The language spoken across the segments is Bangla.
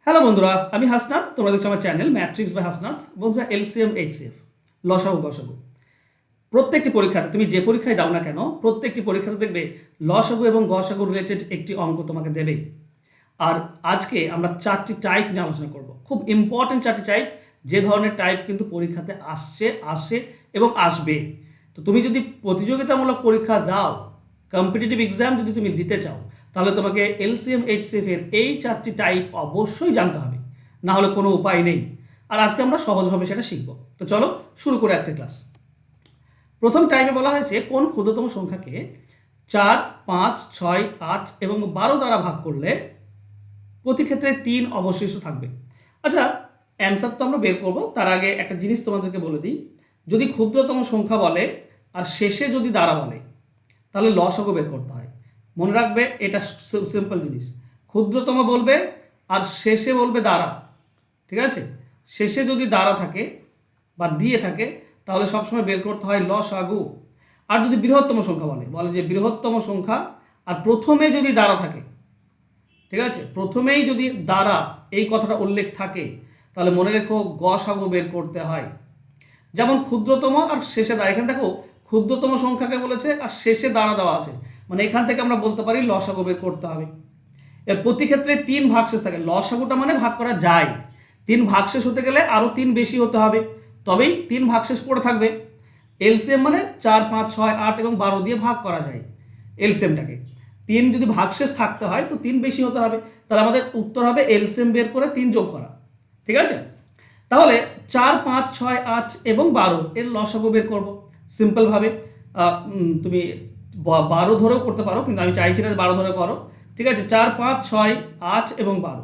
হ্যালো বন্ধুরা, আমি হাসনাত। তোমরা দেখছো আমার চ্যানেল ম্যাট্রিক্স বাই হাসনাত। বন্ধুরা, এলসিএম এইচসিএফ, লসাগু গসাগু, প্রত্যেকটি পরীক্ষাতে তুমি যে পরীক্ষায় দাও না কেন, প্রত্যেকটি পরীক্ষাতে দেখবে লসাগু এবং গসাগু রিলেটেড একটি অঙ্ক তোমাকে দেবে। আর আজকে আমরা চারটি টাইপ নিয়ে আলোচনা করব, খুব ইম্পর্টেন্ট চারটি টাইপ, যে ধরনের টাইপ কিন্তু পরীক্ষাতে আসে এবং আসবে। তো তুমি যদি প্রতিযোগিতামূলক পরীক্ষা দাও, কম্পিটিটিভ এক্সাম যদি তুমি দিতে চাও, তাহলে তোমাকে এলসিএম এইচসিএফ এর এই চারটি টাইপ অবশ্যই জানতে হবে, না হলে কোনো উপায় নেই। আর আজকে আমরা সহজভাবে সেটা শিখব। তো চলো শুরু করে আজকের ক্লাস। প্রথম টাইপে বলা হয়েছে কোন ক্ষুদ্রতম সংখ্যাকে 4, 5, 6, 8 এবং 12 দ্বারা ভাগ করলে প্রতি ক্ষেত্রে 3 অবশিষ্ট থাকবে। আচ্ছা, অ্যান্সার তো আমরা বের করব, তার আগে একটা জিনিস তোমাদেরকে বলে দিই। যদি ক্ষুদ্রতম সংখ্যা বলে আর শেষে যদি দ্বারা বলে, তাহলে লসাগু বের করতে হয়। মনে রাখবে, এটা সিম্পল জিনিস। ক্ষুদ্রতম বলবে আর শেষে বলবে দ্বারা, ঠিক আছে? শেষে যদি দ্বারা থাকে বা দিয়ে থাকে, তাহলে সবসময় বের করতে হয় লসাগু। আর যদি বৃহত্তম সংখ্যা বলে যে বৃহত্তম সংখ্যা আর প্রথমে যদি দ্বারা থাকে, ঠিক আছে, প্রথমেই যদি দ্বারা এই কথাটা উল্লেখ থাকে, তাহলে মনে রেখো গসাগু বের করতে হয়। যেমন ক্ষুদ্রতম আর শেষে দ্বারা, এখানে দেখো ক্ষুদ্রতম সংখ্যাকে বলেছে আর শেষে দ্বারা দেওয়া আছে, মানে এখান থেকে আমরা বলতে পারি লসাগু বের করতে হবে। এর প্রতি ক্ষেত্রে 3 ভাগশেষ থাকে। লসাগুটা মানে ভাগ করা যায়, 3 ভাগশেষ হতে গেলে আরও 3 বেশি হতে হবে, তবেই 3 ভাগশেষ পড়ে থাকবে। এলসিএম মানে 4, 5, 6, 8 এবং 12 দিয়ে ভাগ করা যায় এলসিএমটাকে। 3 যদি ভাগশেষ থাকতে হয় তো 3 বেশি হতে হবে, তাহলে আমাদের উত্তর হবে এলসিএম বের করে 3 যোগ করা। ঠিক আছে? তাহলে 4, 5, 6, 8 এবং 12 এর লসাগু বের করব সিম্পলভাবে। তুমি 12 ধরেও করতে পারো, কিন্তু আমি চাইছি না 12 ধরে করো। ঠিক আছে, 4, 5, 6, 8 এবং 12।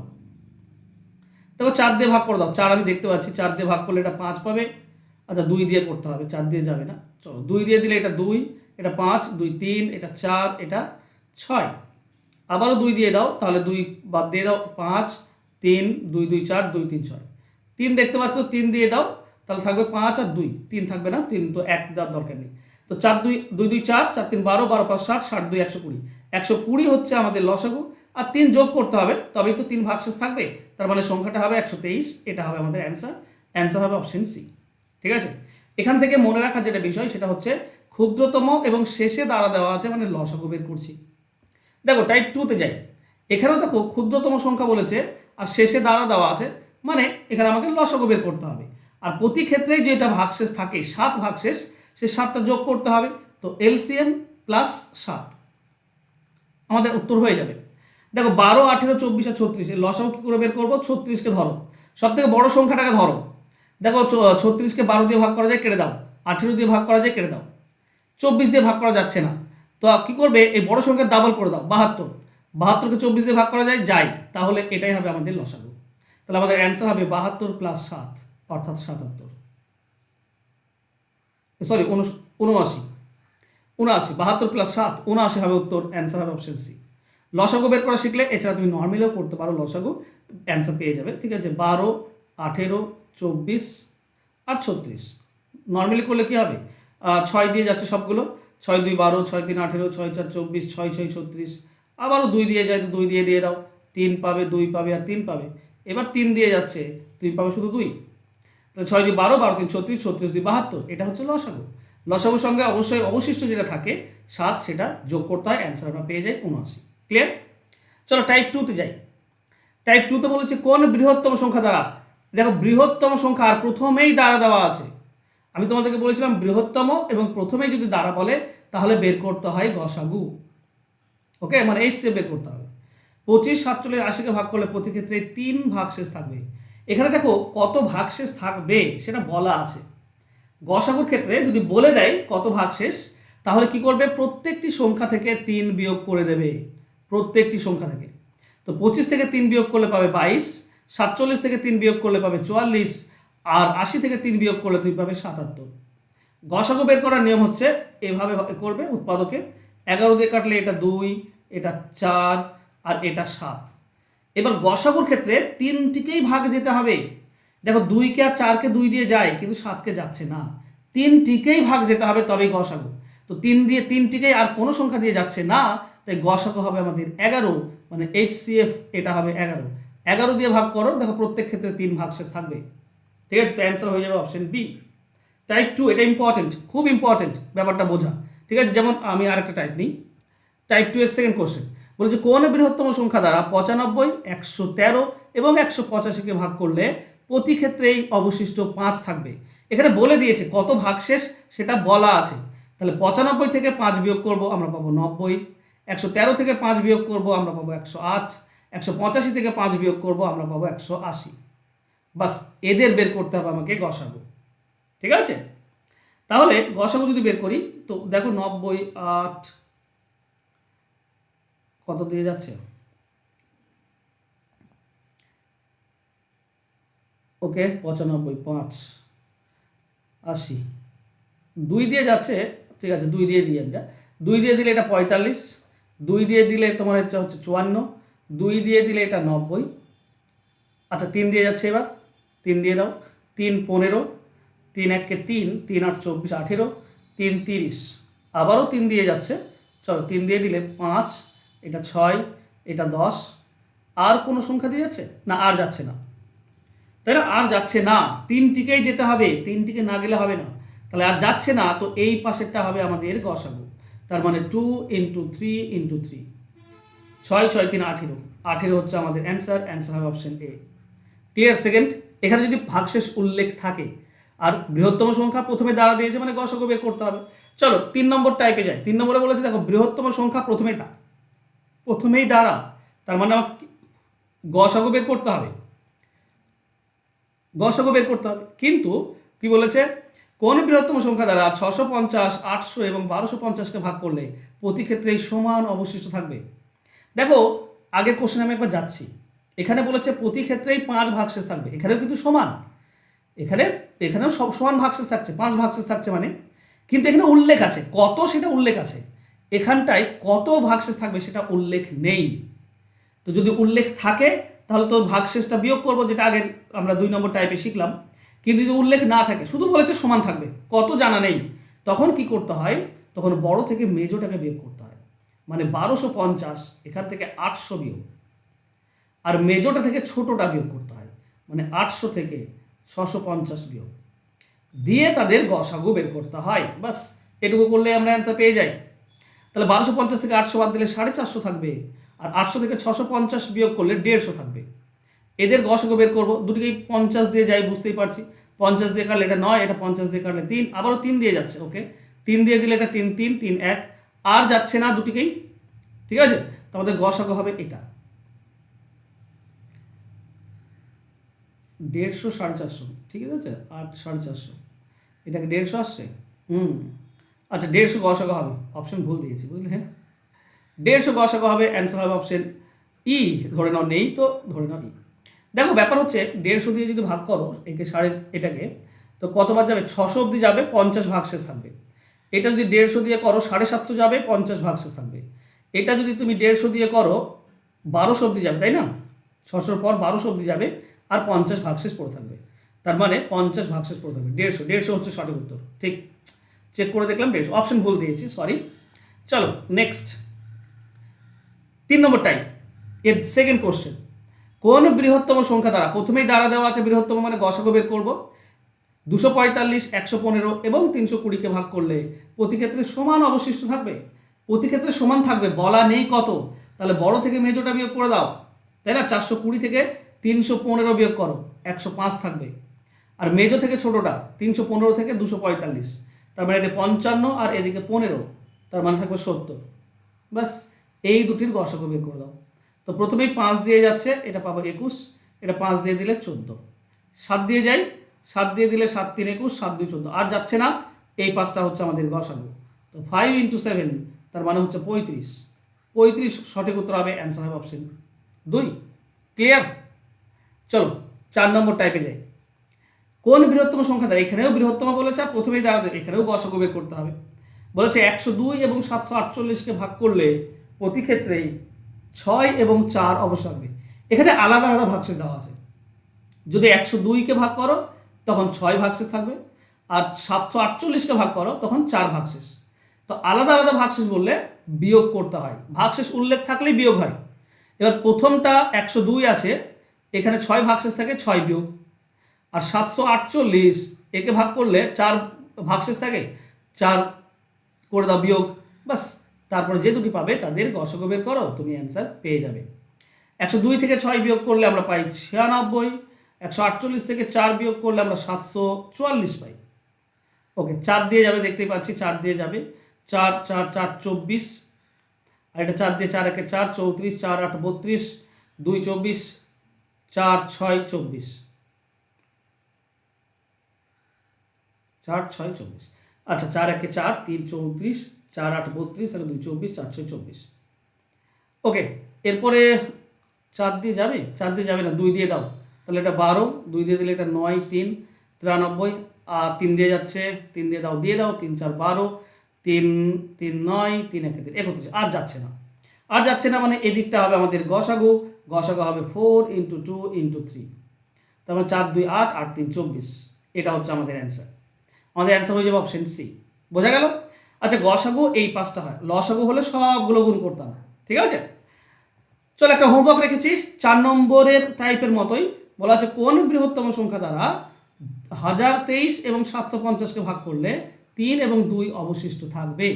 দেখো 4 দিয়ে ভাগ করে দাও। 4 আমি দেখতে পাচ্ছি, 4 দিয়ে ভাগ করলে এটা 5 পাবে। আচ্ছা, 2 দিয়ে করতে হবে, 4 দিয়ে যাবে না। চলো 2 দিয়ে দিলে এটা 2, এটা 5, 2, 3, এটা 4, এটা 6। আবারও 2 দিয়ে দাও, তাহলে 2 বাদ দিয়ে দাও, 5, 3, 2, 2, 4, 2, 3, 6। 3 দেখতে পাচ্ছ, 3 দিয়ে দাও, তাহলে থাকবে 5 আর 2, 3 থাকবে না, 3 তো 1 দেওয়ার দরকার নেই। তো 4, 2, 2, 2, 4, 4, 3, 12, 12, 5, 60, 60, 2, 120। 120 হচ্ছে আমাদের লসাগু, আর 3 যোগ করতে হবে, তবেই তো 3 ভাগশেষ থাকবে, তার মানে সংখ্যাটা হবে 123। এটা হবে আমাদের অ্যান্সার হবে অপশন সি। ঠিক আছে? এখান থেকে মনে রাখার যেটা বিষয়, সেটা হচ্ছে ক্ষুদ্রতম এবং শেষে দ্বারা দেওয়া আছে, মানে লসাগু বের করছি। দেখো টাইপ 2তে যাই। এখানেও দেখো ক্ষুদ্রতম সংখ্যা বলেছে আর শেষে দ্বারা দেওয়া আছে, মানে এখানে আমাকে লসাগু বের করতে হবে। আর প্রতি ক্ষেত্রেই যেটা ভাগশেষ থাকে, 7 ভাগশেষ, সে 7টা যোগ করতে হবে। তো এলসিএম প্লাস 7 আমাদের উত্তর হয়ে যাবে। দেখো 12, 18, 24 আর 36 এর লসাগু কী করে বের করবো? 36কে ধরো, সব থেকে বড় সংখ্যাটাকে ধরো। দেখো 36কে 12 দিয়ে ভাগ করা যায়, কেটে দাও। 18 দিয়ে ভাগ করা যায়, কেটে দাও। 24 দিয়ে ভাগ করা যাচ্ছে না, তো কি করবে? এই বড় সংখ্যার ডাবল করে দাও, 72। 72কে 24 দিয়ে ভাগ করা যায়, তাহলে এটাই হবে আমাদের লসাগু। তাহলে আমাদের অ্যান্সার হবে 72 প্লাস 7, অর্থাৎ 77। সরি, 79। 72 প্লাস 7, 79 হবে উত্তর। অ্যান্সার হবে অপশন সি। লসাগু বের করা শিখলে এছাড়া তুমি নর্মালিও করতে পারো, লসাগু অ্যান্সার পেয়ে যাবে। ঠিক আছে, 12, 18, 24 আর 36 নর্মালি করলে কী হবে? 6 দিয়ে যাচ্ছে সবগুলো, 6, 2, 12, 6, 3, 18, 6, 4, 24, 6, 6, 36। আবারও 2 দিয়ে যায়, তো 2 দিয়ে দাও। 3 পাবে, 2 পাবে আর 3 পাবে। এবার 3 দিয়ে যাচ্ছে, তুমি পাবে শুধু 2। তো 6, 2, 12, 12, 3, 36, 36, 2, 72। এটা হচ্ছে লসাগু। লসাগুর সঙ্গে অবশ্যই অবশিষ্ট যেটা থাকে 7, সেটা যোগ করতে হয়, অ্যান্সার আমরা পেয়ে যাই 79। ক্লিয়ার? চলো টাইপ 2তে যাই। টাইপ 2তে বলেছে কোন বৃহত্তম সংখ্যা দ্বারা। দেখো বৃহত্তম সংখ্যা আর প্রথমেই দ্বারা দেওয়া আছে। আমি তোমাদেরকে বলেছিলাম বৃহত্তম এবং প্রথমেই যদি দ্বারা বলে, তাহলে বের করতে হয় গসাগু। ওকে, মানে এইচসিএফ বের করতে হবে। 25, 47, 80কে ভাগ করলে প্রতি ক্ষেত্রে 3 ভাগশেষ থাকবে। এখানে দেখো কত ভাগশেষ থাকবে সেটা বলা আছে। গসাগুর ক্ষেত্রে যদি বলে দেয় কত ভাগশেষ, তাহলে কি করবে? প্রত্যেকটি সংখ্যা থেকে 3 বিয়োগ করে দেবে, প্রত্যেকটি সংখ্যা থেকে। তো 25 থেকে 3 বিয়োগ করলে পাবে 22, 47 থেকে 3 বিয়োগ করলে পাবে 44, আর 80 থেকে 3 বিয়োগ করলে তুমি পাবে 77। গসাগু বের করার নিয়ম হচ্ছে এভাবে করবে উৎপাদকে। 11 দিয়ে কাটলে এটা 2, এটা 4 আর এটা 7। এবার গসাগুর ক্ষেত্রে 3টিকেই ভাগ যেতে হবে। দেখো 2কে আর 4কে 2 দিয়ে যায়, কিন্তু 7কে যাচ্ছে না। 3টিকেই ভাগ যেতে হবে, তবেই গসাগু। তো 3টিকেই আর কোনো সংখ্যা দিয়ে যাচ্ছে না, তাই গসাগু হবে আমাদের 11, মানে এইচসিএফ এটা হবে 11। 11 দিয়ে ভাগ করো, দেখো প্রত্যেক ক্ষেত্রে 3 ভাগশেষ থাকবে। ঠিক আছে, তো অ্যান্সার হয়ে যাবে অপশন বি। টাইপ 2, এটা ইম্পর্টেন্ট, খুব ইম্পর্টেন্ট ব্যাপারটা বোঝা। ঠিক আছে, যেমন আমি আরেকটা টাইপ নিই, টাইপ 2 এর সেকেন্ড কোশ্চেন বলেছে কোন বৃহত্তম সংখ্যা দ্বারা 95, 113 এবং 185কে ভাগ করলে প্রতি ক্ষেত্রেই অবশিষ্ট 5 থাকবে। এখানে বলে দিয়েছে কত ভাগশেষ সেটা বলা আছে। তাহলে 95 থেকে 5 বিয়োগ করব, আমরা পাবো 90। 113 থেকে 5 বিয়োগ করব, আমরা পাবো 108। 185 থেকে 5 বিয়োগ করব, আমরা পাবো 180। বাস, এদের বের করতে হবে আমাকে গসাগু। ঠিক আছে, তাহলে গসাগু যদি বের করি তো দেখো 90, 8 কত দিয়ে যাচ্ছে, ওকে 95, 5, 80, 2 দিয়ে যাচ্ছে। ঠিক আছে, 2 দিয়ে দিই আমরা, 2 দিয়ে দিলে এটা 45, 2 দিয়ে দিলে তোমার হচ্ছে 54, 2 দিয়ে দিলে এটা 90। আচ্ছা 3 দিয়ে যাচ্ছে, এবার 3 দিয়ে দাও, 3 15, 3 1 3, 3 8 24, 18, 3 30, আবারও 3 দিয়ে যাচ্ছে। চলো 3 দিয়ে দিলে 5, এটা 6, এটা 10। আর কোনো সংখ্যা দিয়ে যাচ্ছে না? আর যাচ্ছে না, তাই না? আর যাচ্ছে না, 3টিকেই যেতে হবে, 3টিকে না গেলে হবে না। তাহলে আর যাচ্ছে না, তো এই পাশেরটা হবে আমাদের গসাগু। তার মানে 2 × 3 × 3, 6 6 3 18, 18 হচ্ছে আমাদের অ্যান্সার। অ্যান্সার হবে অপশন এ। ক্লিয়ার? সেকেন্ড, এখানে যদি ভাগশেষ উল্লেখ থাকে আর বৃহত্তম সংখ্যা প্রথমে দ্বারা দিয়েছে মানে গসাগু বের করতে হবে। চলো 3 নম্বর টাইপে যাই। 3 নম্বরে বলেছে দেখো বৃহত্তম সংখ্যা প্রথমেই দ্বারা, তার মানে আমাকে গসাগু বের করতে হবে, গসাগু বের করতে হবে। কিন্তু কি বলেছে, কোন বৃহত্তম সংখ্যা দ্বারা 650, 800 এবং 1250কে ভাগ করলে প্রতি ক্ষেত্রেই সমান অবশিষ্ট থাকবে। দেখো আগের কোশ্চেনে আমি একবার যাচ্ছি, এখানে বলেছে প্রতি ক্ষেত্রেই 5 ভাগশেষ থাকবে, এখানেও কিন্তু সমান, এখানেও সব সমান ভাগশেষ থাকছে, 5 ভাগশেষ থাকছে মানে, কিন্তু এখানে উল্লেখ আছে কত, সেটা উল্লেখ আছে। এখানটায় কত ভাগশেষ থাকবে সেটা উল্লেখ নেই। তো যদি উল্লেখ থাকে তাহলে তো ভাগশেষটা বিয়োগ করবো, যেটা আগের আমরা 2 নম্বর টাইপে শিখলাম। কিন্তু যদি উল্লেখ না থাকে, শুধু বলেছে সমান থাকবে, কত জানা নেই, তখন কি করতে হয়, তখন বড় থেকে মেজোটাকে বিয়োগ করতে হয়। মানে 1250 এখান থেকে 800 বিয়োগ, আর মেজোটা থেকে ছোটটা বিয়োগ করতে হয়, মানে 800 থেকে 650 বিয়োগ দিয়ে তাদের গসাগু বের করতে হয়। বাস, এটুকু করলে আমরা অ্যান্সার পেয়ে যাই। তাহলে 1250 থেকে 800 বাদ দিলে 450 থাকবে, আর 800 থেকে 650 বিয়োগ করলে 150 থাকবে। এদের গসাগু বের করবো, দুটিকেই 50 দিয়ে যাই, বুঝতেই পারছি। 50 দিয়ে কাটলে এটা 9, এটা 50 দিয়ে কাটলে 3, আবারও 3 দিয়ে যাচ্ছে, ওকে 3 দিয়ে দিলে এটা 3 3 3 1, আর যাচ্ছে না দুটিকেই। ঠিক আছে, তো আমাদের গসাগু হবে এটা 150, 450, ঠিক আছে 8 450, এটাকে 150 আসছে। আচ্ছা 150 গসাগু হবে, অপশন ভুল দিয়েছি বুঝলে। হ্যাঁ 150 গসাগু হবে, অ্যান্সার হবে অপশন ই। ধরে নাও নেই তো ধরে নাও ই। দেখো ব্যাপার হচ্ছে 150 দিয়ে যদি ভাগ করো একে এটাকে, তো কতবার যাবে? 600 অবধি যাবে, 50 ভাগশেষ থাকবে। এটা যদি 150 দিয়ে করো 750 যাবে, 50 ভাগশেষ থাকবে। এটা যদি তুমি 150 দিয়ে করো 1200 অবধি যাবে, তাই না? 600 পর 1200 অবধি যাবে, আর 50 ভাগশেষ পড়ে থাকবে। তার মানে 50 ভাগশেষ পড়ে থাকবে। 150 হচ্ছে সঠিক উত্তর। ঠিক, চেক করে দেখলাম 150, অপশন ভুল দিয়েছি, সরি। চলো নেক্সট 3 নম্বর টাইপ এর সেকেন্ড কোশ্চেন, কোন বৃহত্তম সংখ্যা দ্বারা, প্রথমেই দ্বারা দেওয়া আছে বৃহত্তম মানে গসাগু বের করব, 245, 115 এবং 320কে ভাগ করলে প্রতি ক্ষেত্রে সমান অবশিষ্ট থাকবে। প্রতি ক্ষেত্রে সমান থাকবে বলা নেই কত, তাহলে বড় থেকে মেজোটা বিয়োগ করে দাও, তাই না? 420 থেকে 315 বিয়োগ করো, 105 থাকবে। আর মেজো থেকে ছোটটা 315 থেকে 245, তার মানে এটা 55 আর এদিকে 15, তার মানে থাকবে 70। বাস, এই দুটির গসাগু বের করে দাও। তো প্রথমেই 5 দিয়ে যাচ্ছে, এটা পাবো 21, এটা 5 দিয়ে দিলে 14, 7 দিয়ে যাই, 7 দিয়ে দিলে 7 3 21, 7 2 14, আর যাচ্ছে না, এই 5টা হচ্ছে আমাদের গসাগু। তো 5 × 7 তার মানে হচ্ছে 35, 35 সঠিক উত্তর হবে, অ্যান্সার হবে অপশন 2। ক্লিয়ার? চলো 4 নম্বর টাইপে যাই। কোন বৃহত্তম সংখ্যা দ্বারা, এখানেও বৃহত্তম বলেছে, আর প্রথমেই দ্বারা এখানেও গসাগু বের করতে হবে। বলেছে 102 এবং 748কে ভাগ করলে প্রতি ক্ষেত্রেই 6 এবং 4 অবশ্য থাকবে। এখানে আলাদা আলাদা ভাগশেষ দেওয়া আছে। যদি 102কে ভাগ করো তখন 6 ভাগশেষ থাকবে, আর 748কে ভাগ করো তখন 4 ভাগশেষ। তো আলাদা আলাদা ভাগশেষ বললে বিয়োগ করতে হয়, ভাগশেষ উল্লেখ থাকলেই বিয়োগ হয়। এবার প্রথমটা 102 আছে, এখানে 6 ভাগশেষ থাকে 6 বিয়োগ, আর 748 একে ভাগ করলে 4 ভাগশেষ থাকে 4 করে দাও বিয়োগ, বাস। তারপরে যে দুটি পাবে তাদের গসাগু বের করো, তুমি অ্যান্সার পেয়ে যাবে। 102 থেকে 6 বিয়োগ করলে আমরা পাই 96, 148 থেকে 4 বিয়োগ করলে আমরা 744 পাই। ওকে, 4 দিয়ে যাবে, দেখতেই পাচ্ছি 4 দিয়ে যাবে, 4 4 4 24, আর এটা 4 দিয়ে 4 একে 4 34, 4 8 32, 2 24, 4 6 24, 4 6 24। আচ্ছা, 4 একে 4 3 34, 4 8 32, তাহলে 2 24, 4 6 24। ওকে, এরপরে 4 দিয়ে যাবে, 4 দিয়ে যাবে না, 2 দিয়ে দাও, তাহলে এটা 12, 2 দিয়ে দিলে এটা 9 3 93, আর 3 দিয়ে যাচ্ছে, 3 দিয়ে দাও, 3 4 12, 3 3 9, 3 1 3 31, আর যাচ্ছে না, আর যাচ্ছে না, মানে এদিকটা হবে আমাদের গসাগু, গসাগু হবে 4 × 2 × 3, তার মানে 4 2 8, 8 3 24, এটা হচ্ছে আমাদের অ্যান্সার। আমাদের অ্যান্সার হয়ে যাবে অপশন সি। বোঝা গেল? আচ্ছা, গসাগু এই 5টা হয়, লসাগু হলে সবগুলো গুণ করতাম, ঠিক আছে? চলো, একটা হোমওয়ার্ক রেখেছি 4 নম্বরের টাইপের মতোই, বলা আছে কোন বৃহত্তম সংখ্যা দ্বারা 1023 এবং 750কে ভাগ করলে 3 এবং 2 অবশিষ্ট থাকবে।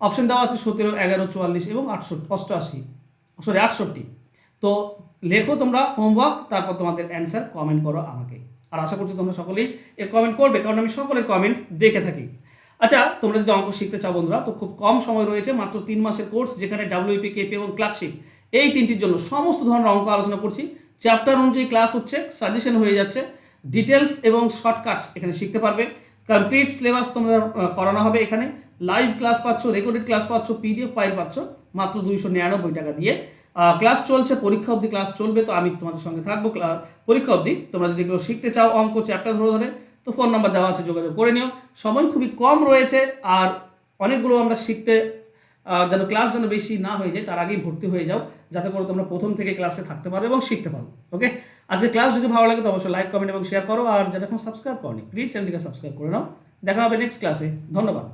অপশন দেওয়া আছে 17, 11, 44 এবং 68। তো লেখো তোমরা হোমওয়ার্ক, তারপর তোমাদের অ্যান্সার কমেন্ট করো আমাকে। আর আশা করছি তোমরা সকলেই এর কমেন্ট করবে, কারণ আমি সকলের কমেন্ট দেখে থাকি। আচ্ছা, তোমরা যদি অঙ্ক শিখতে চাও বন্ধুরা, তো খুব কম সময় রয়েছে, মাত্র 3 মাসের কোর্স, যেখানে WEP, KP এবং ক্লার্কশিপ এই তিনটির জন্য সমস্ত ধরনের অঙ্ক আলোচনা করছি। চ্যাপ্টার অনুযায়ী ক্লাস হচ্ছে, সাজেশন হয়ে যাচ্ছে, ডিটেলস এবং শর্টকাটস এখানে শিখতে পারবে। কমপ্লিট সিলেবাস তোমরা করানো হবে এখানে, লাইভ ক্লাস পাচ্ছ, রেকর্ডেড ক্লাস পাচ্ছ, PDF ফাইল পাচ্ছ মাত্র 299 টাকা দিয়ে। ক্লাস চলছে, পরীক্ষা অবধি ক্লাস চলবে, তো আমি তোমাদের সঙ্গে থাকবো পরীক্ষা অবধি। তোমরা যদি এগুলো শিখতে চাও, অঙ্ক চ্যাপ্টার ধরে ধরে, তো ফোন নাম্বার দেওয়া আছে, যোগাযোগ করে নিও। সময় খুবই কম রয়েছে, আর অনেকগুলো আমরা শিখতে, যেন ক্লাস যেন বেশি না হয়ে যায়, তার আগেই ভর্তি হয়ে যাও, যাতে করে তোমরা প্রথম থেকে ক্লাসে থাকতে পারো এবং শিখতে পারো। ওকে, আজকে ক্লাস যদি ভালো লাগে তো অবশ্যই লাইক, কমেন্ট এবং শেয়ার করো, আর যারা এখন সাবস্ক্রাইব করনি প্লিজ চ্যানেলটিকে সাবস্ক্রাইব করে নাও। দেখা হবে নেক্সট ক্লাসে। ধন্যবাদ।